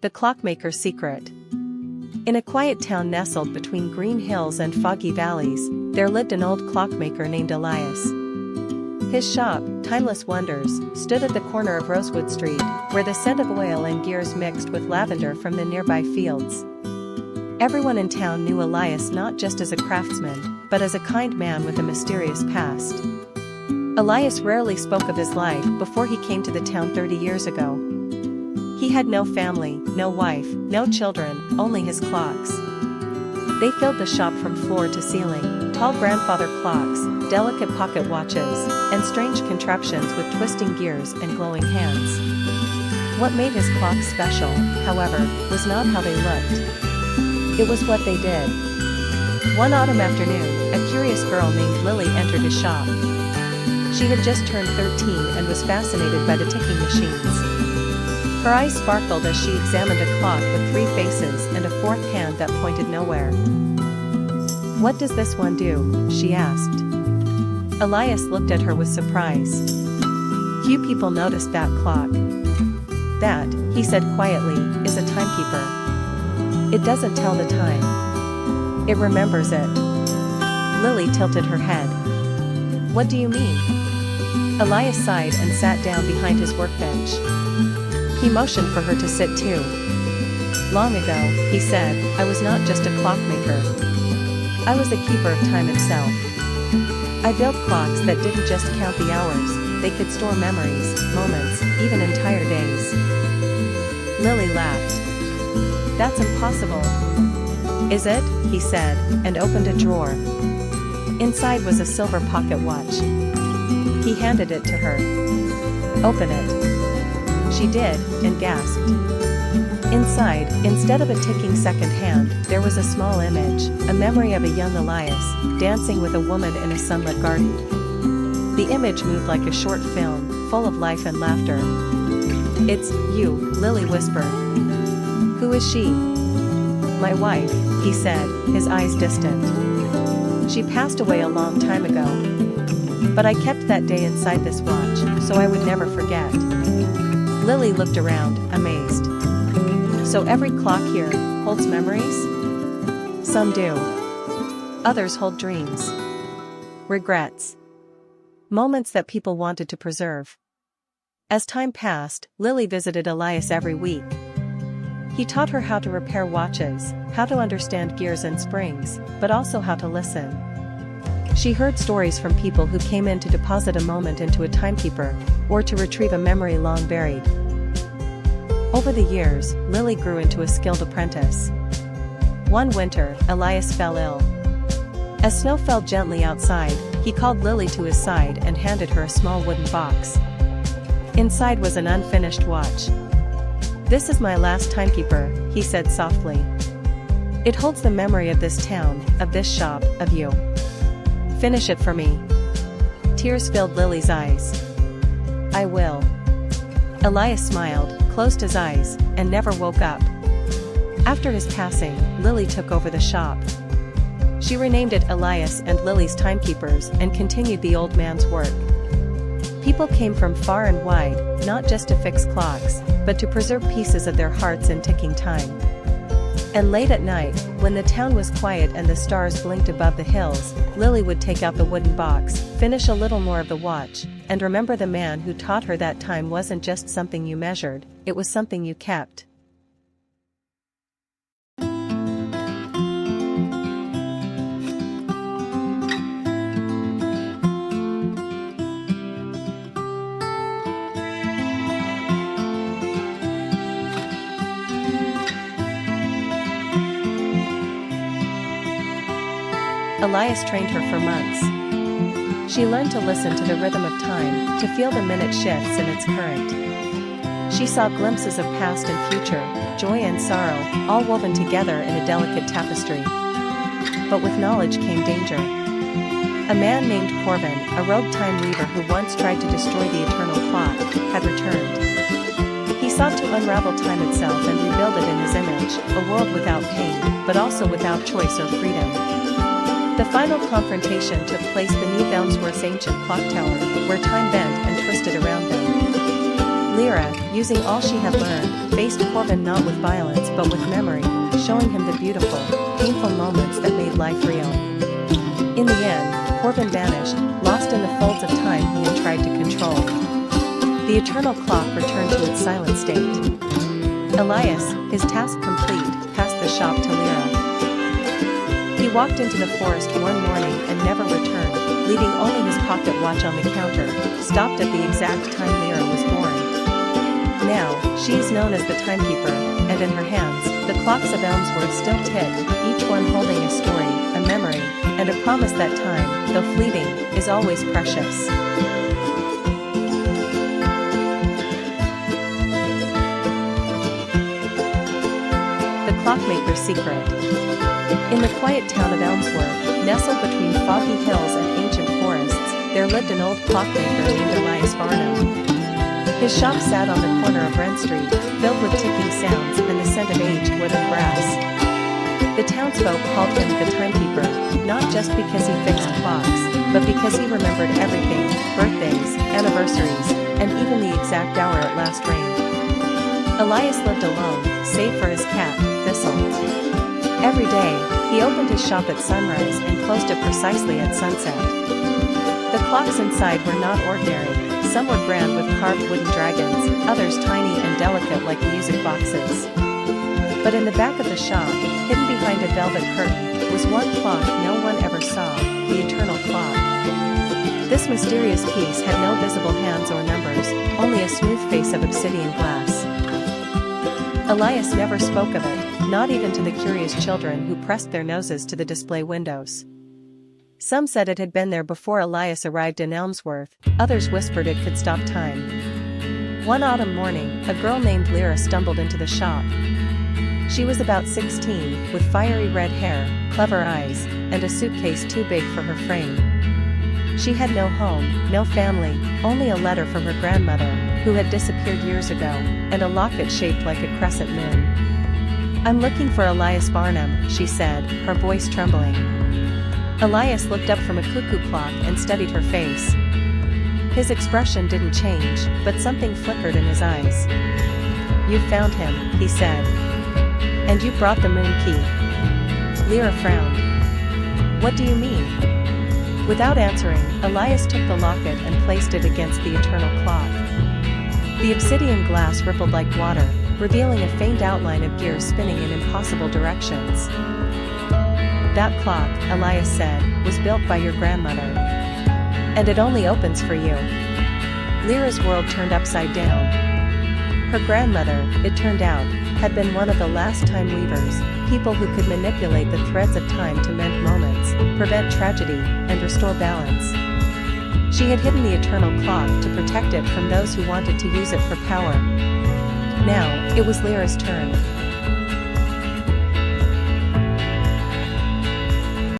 The Clockmaker's Secret. In a quiet town nestled between green hills and foggy valleys, there lived an old clockmaker named Elias. His shop, Timeless Wonders, stood at the corner of Rosewood Street, where the scent of oil and gears mixed with lavender from the nearby fields. Everyone in town knew Elias not just as a craftsman, but as a kind man with a mysterious past. Elias rarely spoke of his life before he came to the town 30 years ago. He had no family, no wife, no children, only his clocks. They filled the shop from floor to ceiling, tall grandfather clocks, delicate pocket watches, and strange contraptions with twisting gears and glowing hands. What made his clocks special, however, was not how they looked. It was what they did. One autumn afternoon, a curious girl named Lily entered his shop. She had just turned 13 and was fascinated by the ticking machines. Her eyes sparkled as she examined a clock with 3 faces and a 4th hand that pointed nowhere. "What does this one do?" she asked. Elias looked at her with surprise. Few people noticed that clock. "That," he said quietly, "is a timekeeper. It doesn't tell the time. It remembers it." Lily tilted her head. "What do you mean?" Elias sighed and sat down behind his workbench. He motioned for her to sit too. "Long ago," he said, "I was not just a clockmaker. I was a keeper of time itself. I built clocks that didn't just count the hours, they could store memories, moments, even entire days." Lily laughed. "That's impossible." "Is it?" he said, and opened a drawer. Inside was a silver pocket watch. He handed it to her. "Open it." She did, and gasped. Inside, instead of a ticking second hand, there was a small image, a memory of a young Elias, dancing with a woman in a sunlit garden. The image moved like a short film, full of life and laughter. "It's you," Lily whispered. "Who is she?" "My wife," he said, his eyes distant. "She passed away a long time ago. But I kept that day inside this watch, so I would never forget." Lily looked around, amazed. "So every clock here holds memories?" "Some do. Others hold dreams. Regrets. Moments that people wanted to preserve." As time passed, Lily visited Elias every week. He taught her how to repair watches, how to understand gears and springs, but also how to listen. She heard stories from people who came in to deposit a moment into a timekeeper, or to retrieve a memory long buried. Over the years, Lily grew into a skilled apprentice. One winter, Elias fell ill. As snow fell gently outside, he called Lily to his side and handed her a small wooden box. Inside was an unfinished watch. "This is my last timekeeper," he said softly. "It holds the memory of this town, of this shop, of you. Finish it for me." Tears filled Lily's eyes. "I will." Elias smiled, closed his eyes, and never woke up. After his passing, Lily took over the shop. She renamed it Elias and Lily's Timekeepers and continued the old man's work. People came from far and wide, not just to fix clocks, but to preserve pieces of their hearts in ticking time. And late at night, when the town was quiet and the stars blinked above the hills, Lily would take out the wooden box, finish a little more of the watch, and remember the man who taught her that time wasn't just something you measured, it was something you kept. Elias trained her for months. She learned to listen to the rhythm of time, to feel the minute shifts in its current. She saw glimpses of past and future, joy and sorrow, all woven together in a delicate tapestry. But with knowledge came danger. A man named Corvin, a rogue time weaver who once tried to destroy the eternal clock, had returned. He sought to unravel time itself and rebuild it in his image, a world without pain, but also without choice or freedom. The final confrontation took place beneath Elmsworth's ancient clock tower, where time bent and twisted around them. Lyra, using all she had learned, faced Corbin not with violence but with memory, showing him the beautiful, painful moments that made life real. In the end, Corbin vanished, lost in the folds of time he had tried to control. The eternal clock returned to its silent state. Elias, his task complete, passed the shop to Lyra. He walked into the forest one morning and never returned, leaving only his pocket watch on the counter, stopped at the exact time Lyra was born. Now, she is known as the timekeeper, and in her hands, the clocks of Elmsworth still tick, each one holding a story, a memory, and a promise that time, though fleeting, is always precious. The Clockmaker's Secret. In the quiet town of Elmsworth, nestled between foggy hills and ancient forests, there lived an old clockmaker named Elias Barnum. His shop sat on the corner of Wren Street, filled with ticking sounds and the scent of aged wood and brass. The townsfolk called him the timekeeper, not just because he fixed clocks, but because he remembered everything, birthdays, anniversaries, and even the exact hour it last rained. Elias lived alone, save for his cat, Thistle. Every day, he opened his shop at sunrise and closed it precisely at sunset. The clocks inside were not ordinary. Some were grand with carved wooden dragons, others tiny and delicate like music boxes. But in the back of the shop, hidden behind a velvet curtain, was one clock no one ever saw, the eternal clock. This mysterious piece had no visible hands or numbers, only a smooth face of obsidian glass. Elias never spoke of it, not even to the curious children who pressed their noses to the display windows. Some said it had been there before Elias arrived in Elmsworth, others whispered it could stop time. One autumn morning, a girl named Lyra stumbled into the shop. She was about 16, with fiery red hair, clever eyes, and a suitcase too big for her frame. She had no home, no family, only a letter from her grandmother, who had disappeared years ago, and a locket shaped like a crescent moon. "I'm looking for Elias Barnum," she said, her voice trembling. Elias looked up from a cuckoo clock and studied her face. His expression didn't change, but something flickered in his eyes. "You found him," he said. "And you brought the moon key." Lyra frowned. "What do you mean?" Without answering, Elias took the locket and placed it against the eternal clock. The obsidian glass rippled like water, revealing a faint outline of gears spinning in impossible directions. "That clock," Elias said, "was built by your grandmother. And it only opens for you." Lyra's world turned upside down. Her grandmother, it turned out, had been one of the last time weavers, people who could manipulate the threads of time to mend moments, prevent tragedy, and restore balance. She had hidden the eternal clock to protect it from those who wanted to use it for power. Now, it was Lyra's turn.